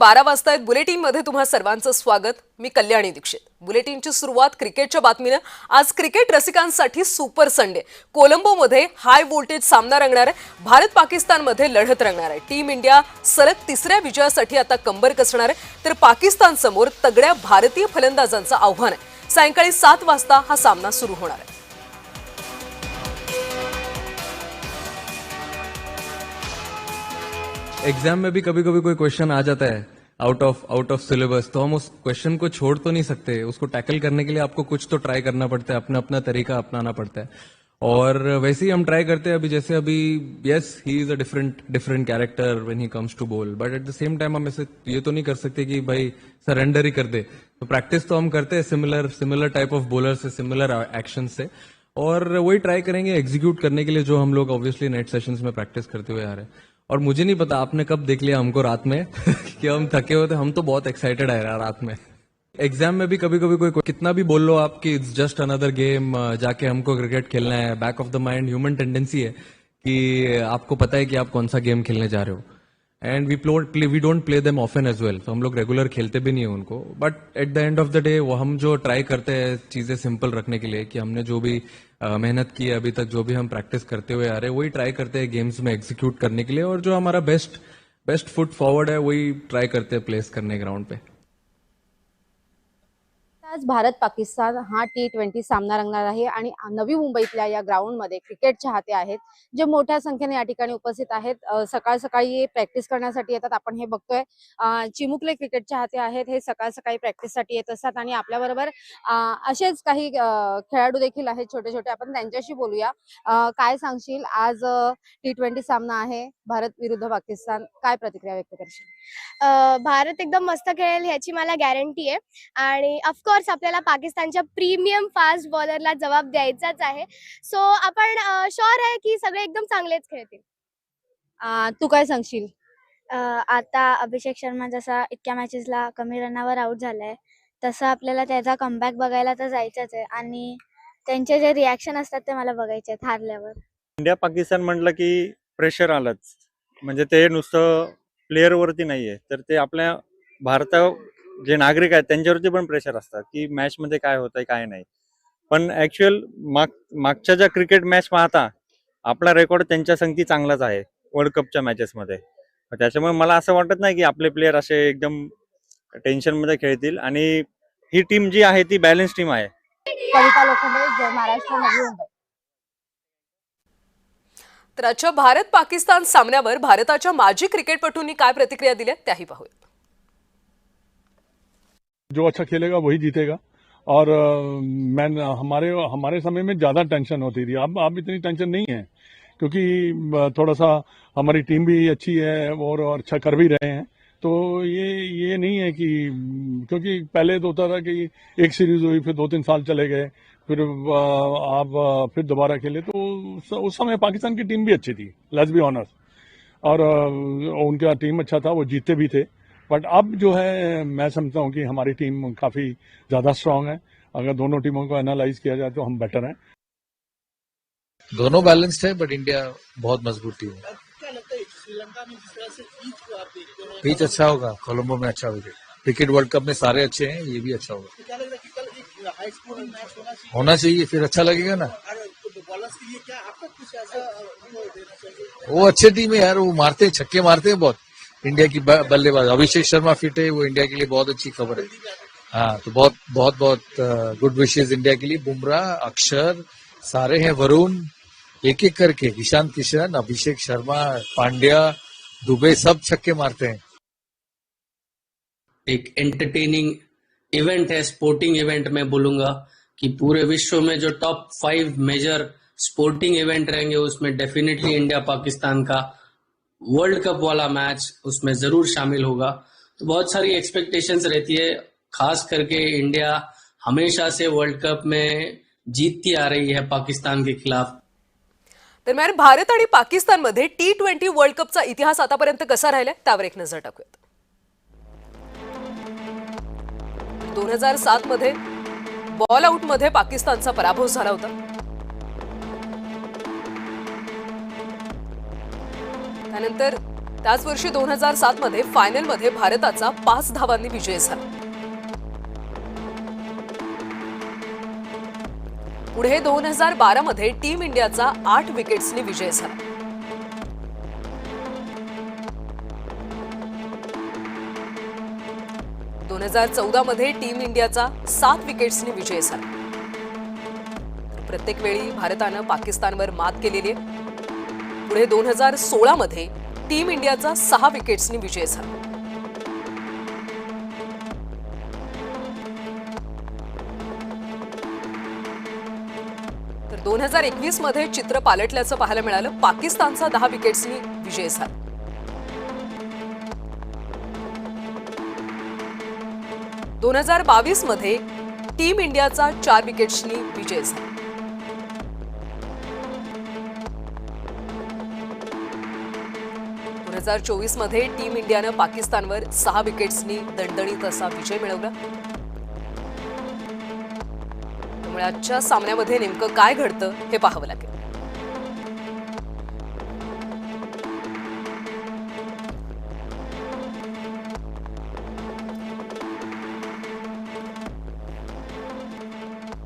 12 वाजता बुलेटिन मध्ये तुम्हा सर्वांचं स्वागत। मी कल्याणी दीक्षित। बुलेटिनची सुरुवात क्रिकेटच्या बातमीने। आज क्रिकेट रसिकांसाठी सुपर संडे। कोलंबो मध्ये हाय व्होल्टेज सामना रंगणार आहे। भारत पाकिस्तान मध्ये लढत रंगणार आहे। टीम इंडिया सलग तिसऱ्या विजयासाठी आता कंबर कसणार आहे, तर पाकिस्तान समोर तगड्या भारतीय फलंदाजांचं आव्हान आहे। सायंकाळी 7 वाजता हा सामना सुरू होणार आहे। एग्जाम में भी कभी कभी कोई क्वेश्चन आ जाता है आउट ऑफ सिलेबस, तो हम उस क्वेश्चन को छोड़ तो नहीं सकते। उसको टैकल करने के लिए आपको कुछ तो ट्राई करना पड़ता है, अपना अपना तरीका अपनाना पड़ता है। और वैसे ही हम ट्राई करते हैं। अभी जैसे yes he is a different character when he comes to bowl, but at the same time हम ऐसे ये तो नहीं कर सकते कि भाई सरेंडर ही कर दे। तो प्रैक्टिस तो हम करते हैं सिमिलर टाइप ऑफ बॉलर से, सिमिलर एक्शन से, और वही ट्राई करेंगे एग्जीक्यूट करने के लिए जो हम लोग ऑब्वियसली नेट सेशंस में प्रैक्टिस करते हुए आ रहे हैं। और मुझे नहीं पता आपने कब देख लिया हमको रात में कि हम थके होते। हम तो बहुत एक्साइटेड है रात में। एग्जाम में भी कभी कभी कोई कितना भी बोल लो आप कि इट्स जस्ट अनदर गेम, जाके हमको क्रिकेट खेलना है, back of the mind human tendency है कि आपको पता है कि आप कौन सा गेम खेलने जा रहे हो। And we don't play them often as well, तो हम लोग रेगुलर खेलते भी नहीं है उनको। But at the end of the day वो हम जो ट्राई करते हैं चीजें सिंपल रखने के लिए, कि हमने जो भी मेहनत की है अभी तक, जो भी हम प्रैक्टिस करते हुए आ रहे हैं, वही ट्राई करते हैं गेम्स में एग्जीक्यूट करने के लिए। और जो हमारा बेस्ट फुट फॉरवर्ड है वही ट्राई करते हैं प्लेस करने ग्राउंड पे। आज भारत पाकिस्तान हा T20 सामना रंगणार आहे आणि नवी मुंबईतल्या या ग्राउंडमध्ये क्रिकेट चाहते आहेत जे मोठ्या संख्येने या ठिकाणी उपस्थित आहेत। सकाळ सकाळी प्रॅक्टिस करण्यासाठी येतात। आपण हे बघतोय चिमुकले क्रिकेट चाहते आहेत, हे सकाळ सकाळी प्रॅक्टिससाठी येत असतात आणि आपल्या बरोबर असेच काही खेळाडू देखील आहेत छोटे छोटे। आपण त्यांच्याशी बोलूया। काय सांगशील, आज T20 सामना आहे भारत विरुद्ध पाकिस्तान, काय प्रतिक्रिया व्यक्त करशील? भारत एकदम मस्त खेळेल ह्याची मला गॅरंटी आहे आणि ऑफकोर्स आपल्याला पाकिस्तानच्या प्रीमियम फास्ट बॉलरला जवाब द्यायचाच आहे। सो आपण शुअर आहे की सगळे एकदम चांगलेच खेळतील। तू काय सांगशील? आता अभिषेक शर्मा जसा इतक्या मॅचेसला कमी रनावर आउट झालाय, तसं आपल्याला त्याचा कमबॅक बघायला तर जायचंच आहे आणि त्यांचे जे रिॲक्शन असतात ते मला बघायचे आहेत हारल्यावर। इंडिया पाकिस्तान म्हटलं की प्रेशर आलंच, म्हणजे ते नुसतं प्लेअरवरती नाहीये, तर ते आपल्या भारतात जे नागरिक आहेत त्यांच्यावरती पण प्रेशर असतात की मॅच मध्ये काय होतंय काय नाही। पण ऍक्च्युअल मागच्या ज्या क्रिकेट मॅच पाहता आपला रेकॉर्ड त्यांच्या संगती चांगलाच आहे वर्ल्ड कपच्या मॅचेस मध्ये। त्याच्यामुळे मला असं वाटत नाही की आपले प्लेयर असे एकदम टेन्शन मध्ये खेळतील आणि ही टीम जी आहे ती बॅलन्स टीम आहे। कविता लोखंडे, जय महाराष्ट्र, नवी मुंबई। तर आजच्या भारत पाकिस्तान सामन्यावर भारताच्या माजी क्रिकेटपटूंनी काय प्रतिक्रिया दिल्या त्याही पाहूया। जो अच्छा खेलेगा वही जीतेगा। और हमारे समय में ज्यादा टेंशन होती थी, अब इतनी टेंशन नहीं है, क्योंकि थोड़ा सा हमारी टीम भी अच्छी है और अच्छा कर भी रहे हैं। तो ये नहीं है कि, क्योंकि पहले तो होता था कि एक सीरीज हुई फिर 2-3 साल चले गए, फिर आप फिर दोबारा खेले। तो उस समय पाकिस्तान की टीम भी अच्छी थी, लेट्स बी ऑनेस्ट, और उनका टीम अच्छा था, वो जीते भी थे। बट अब जो है मैं समझता हूँ कि हमारी टीम काफी ज्यादा स्ट्रांग है। अगर दोनों टीमों को एनालाइज किया जाए तो हम बेटर हैं। दोनों बैलेंस्ड है, बट इंडिया बहुत मजबूत टीम है। पिच अच्छा होगा, कोलंबो में अच्छा होगा। क्रिकेट वर्ल्ड कप में सारे अच्छे हैं, ये भी अच्छा होगा, होना चाहिए, फिर अच्छा लगेगा ना। वो अच्छे टीम है यार, वो मारते हैं, छक्के मारते हैं बहुत। इंडिया की बल्लेबाज अभिषेक शर्मा फिट है, वो इंडिया के लिए बहुत अच्छी खबर है। हाँ, तो बहुत गुड विशेस इंडिया के लिए। बुमराह, अक्षर सारे हैं, वरुण, एक एक करके, ईशान किशन, अभिषेक शर्मा, पांड्या, दुबे, सब छक्के मारते हैं। एक एंटरटेनिंग इवेंट है, स्पोर्टिंग इवेंट मैं बोलूंगा कि पूरे विश्व में जो टॉप 5 मेजर स्पोर्टिंग इवेंट रहेंगे उसमें डेफिनेटली इंडिया पाकिस्तान का वर्ल्ड कप वाला मैच उसमें जरूर शामिल होगा। तो बहुत सारी एक्सपेक्टेशंस रहती है, खास करके इंडिया हमेशा से वर्ल्ड कप में जीतती आ रही है पाकिस्तान के खिलाफ। दरम्यान भारत आणि पाकिस्तानमध्ये T20 वर्ल्ड कपचा इतिहास आतापर्यंत कसा राहिलाय त्यावर एक नजर टाकूयात। 2007 मध्ये बॉल आउट मध्ये पाकिस्तानचा पराभव झाला होता। त्यानंतर त्याच वर्षी 2007 मध्ये फायनलमध्ये भारताचा 5 धावांनी विजय झाला. पुढे 2012 मध्ये टीम इंडियाचा 8 विकेट्सनी विजय झाला. दोन 2014 मध्ये टीम इंडियाचा 7 विकेट्सनी विजय झाला. प्रत्येक वेळी भारतानं पाकिस्तानवर मात केलेली आहे. पुढे 2016 मध्ये टीम इंडियाचा 6 विकेट्सनी विजय झाला. तर 2021 मध्ये चित्र पालटल्याचं पाहायला मिळालं. पाकिस्तानचा 10 विकेट्सनी विजय झाला. 2022 मध्ये टीम इंडियाचा 4 विकेट्सनी विजय झाला. 2024 मध्ये टीम इंडियानं पाकिस्तानवर 6 विकेट्सनी दणदणीत असा विजय मिळवला. त्यामुळे आजच्या सामन्यामध्ये नेमकं काय घडतं हे पाहावं लागेल.